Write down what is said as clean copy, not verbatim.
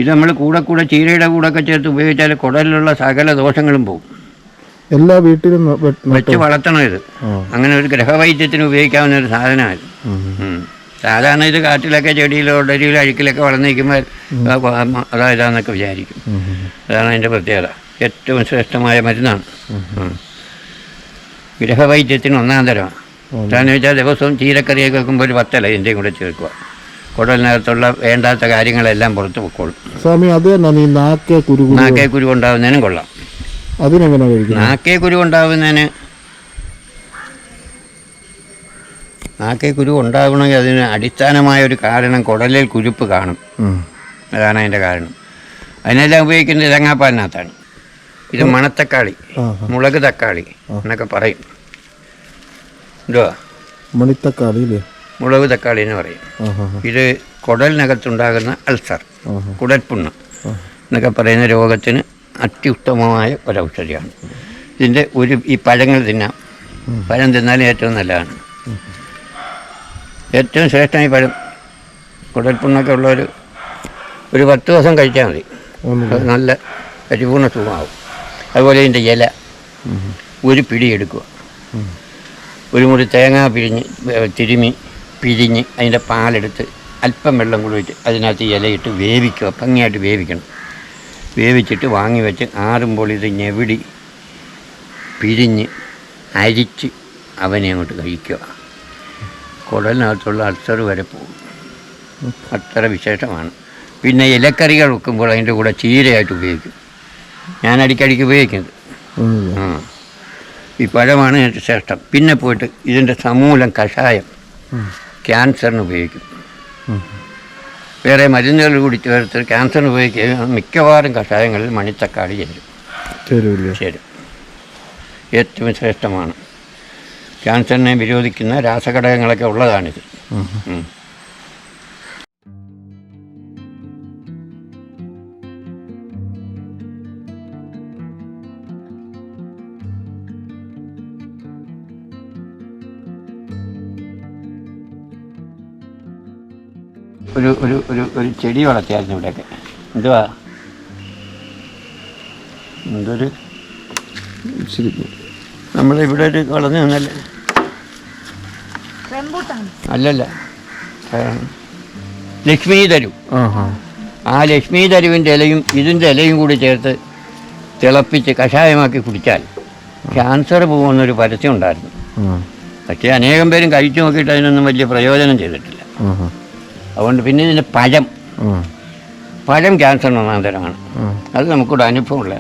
ഇത് നമ്മൾ കൂടെ ചീരയുടെ കൂടെയൊക്കെ ചേർത്ത് ഉപയോഗിച്ചാൽ കുടലിലുള്ള സകല ദോഷങ്ങളും പോകും. എല്ലാ വീട്ടിലും വെച്ച് വളർത്തണം ഇത്. അങ്ങനെ ഒരു ഗ്രഹവൈദ്യത്തിന് ഉപയോഗിക്കാവുന്ന ഒരു സാധനമാണ്. സാധാരണ ഇത് കാട്ടിലൊക്കെ ചെടിയിലോ ഒടരിയിലോ അഴുക്കിലൊക്കെ വളർന്നു നിൽക്കുമ്പോൾ അതായതാന്നൊക്കെ വിചാരിക്കും. അതാണ് അതിൻ്റെ പ്രത്യേകത. ഏറ്റവും ശ്രേഷ്ഠമായ മരുന്നാണ്. ഗ്രഹവൈദ്യത്തിന് ഒന്നാം തരമാണ്. എന്താണെന്ന് വെച്ചാൽ ദിവസവും ചീരക്കറിയൊക്കെ വെക്കുമ്പോൾ ഒരു 10 ഇല ഇതിൻ്റെയും കൂടെ ചേർക്കുക. കുടലിനകത്തുള്ള വേണ്ടാത്ത കാര്യങ്ങളെല്ലാം പുറത്ത് പൊക്കോളും. സ്വാമി, അത് തന്നെ നാക്കേ കുരു ഉണ്ടാവുന്നതിനും കൊള്ളാം. അതിനെങ്ങനെ കഴിക്കും? നാക്കേ കുരു ഉണ്ടാവണമെങ്കിൽ അതിന് അടിസ്ഥാനമായ ഒരു കാരണം കുടലിൽ കുരുപ്പ് കാണും. അതാണ് അതിൻ്റെ കാരണം. അതിനെല്ലാം ഉപയോഗിക്കുന്നത് തേങ്ങാപ്പാലിനകത്താണ്. ഇത് മണത്തക്കാളി, മുളക് തക്കാളി എന്നൊക്കെ പറയും. എന്തുവാ മണിത്തക്കാളി? മുളക് തക്കാളി എന്ന് പറയും. ഇത് കുടലിനകത്തുണ്ടാകുന്ന അൾസർ, കുടൽപ്പുണ്ണ് എന്നൊക്കെ പറയുന്ന രോഗത്തിന് അത്യുത്തമമായ ഒരൗഷധിയാണ്. ഇതിൻ്റെ ഈ പഴങ്ങൾ തിന്നാം. പഴം തിന്നാലും ഏറ്റവും നല്ലതാണ്. ഏറ്റവും ശ്രേഷ്ഠം ഈ പഴം. കുടൽപ്പുണ്ണൊക്കെ ഉള്ളൊരു 10 ദിവസം കഴിച്ചാൽ മതി. നല്ല പരിപൂർണ്ണ സുഖമാവും. അതുപോലെ ഇതിൻ്റെ ഇല ഒരു പിടി എടുക്കുക. ഒരു മുറി തേങ്ങ പിരിഞ്ഞ് അതിൻ്റെ പാലെടുത്ത് അല്പം വെള്ളം കൂടി വെച്ച് അതിനകത്ത് ഇലയിട്ട് വേവിക്കുക. ഭംഗിയായിട്ട് വേവിക്കണം. വേവിച്ചിട്ട് വാങ്ങി വെച്ച് ആറുമ്പോൾ ഇത് ഞെവിടി പിരിഞ്ഞ് അരിച്ച് അവനെ അങ്ങോട്ട് കഴിക്കുക. കുടലിനകത്തുള്ള അൾസർ വരെ പോകും. അത്ര വിശേഷമാണ്. പിന്നെ ഇലക്കറികൾ വെക്കുമ്പോൾ അതിൻ്റെ കൂടെ ചീരയായിട്ട് ഉപയോഗിക്കും. ഞാൻ അടിക്കടിക്ക് ഉപയോഗിക്കുന്നത്. ഈ പഴമാണ് ഏറ്റവും ശ്രേഷ്ഠം. പിന്നെ പോയിട്ട് ഇതിൻ്റെ സമൂലം കഷായം ക്യാൻസറിന് ഉപയോഗിക്കും. വേറെ മരുന്നുകൾ കൂടി ചേർത്ത് ക്യാൻസറിന് ഉപയോഗിക്കുക. മിക്കവാറും കഷായങ്ങളിൽ മണിത്തക്കാളി ചേരും. ഏറ്റവും ശ്രേഷ്ഠമാണ്. ക്യാൻസറിനെ വിരോധിക്കുന്ന രാസഘടകങ്ങളൊക്കെ ഉള്ളതാണിത്. ഒരു ചെടി വളർത്തിയായിരുന്നു ഇവിടെയൊക്കെ. എന്തൊരു നമ്മളിവിടെ ഒരു വളർന്നു നിന്നല്ലേ? അല്ലല്ല, ലക്ഷ്മി തരു. ആ ലക്ഷ്മി തരുവിൻ്റെ ഇലയും ഇതിൻ്റെ ഇലയും കൂടി ചേർത്ത് തിളപ്പിച്ച് കഷായമാക്കി കുടിച്ചാൽ ക്യാൻസർ പോകുന്നൊരു പരസ്യം ഉണ്ടായിരുന്നു. പക്ഷേ അനേകം പേരും കഴിച്ചു നോക്കിയിട്ട് അതിനൊന്നും വലിയ പ്രയോജനം ചെയ്തിട്ടില്ല. അതുകൊണ്ട് പിന്നെ ഇതിൻ്റെ പഴം ക്യാൻസറിന് ഒന്നാം തരമാണ്. അത് നമുക്കിവിടെ അനുഭവമുള്ളതാണ്.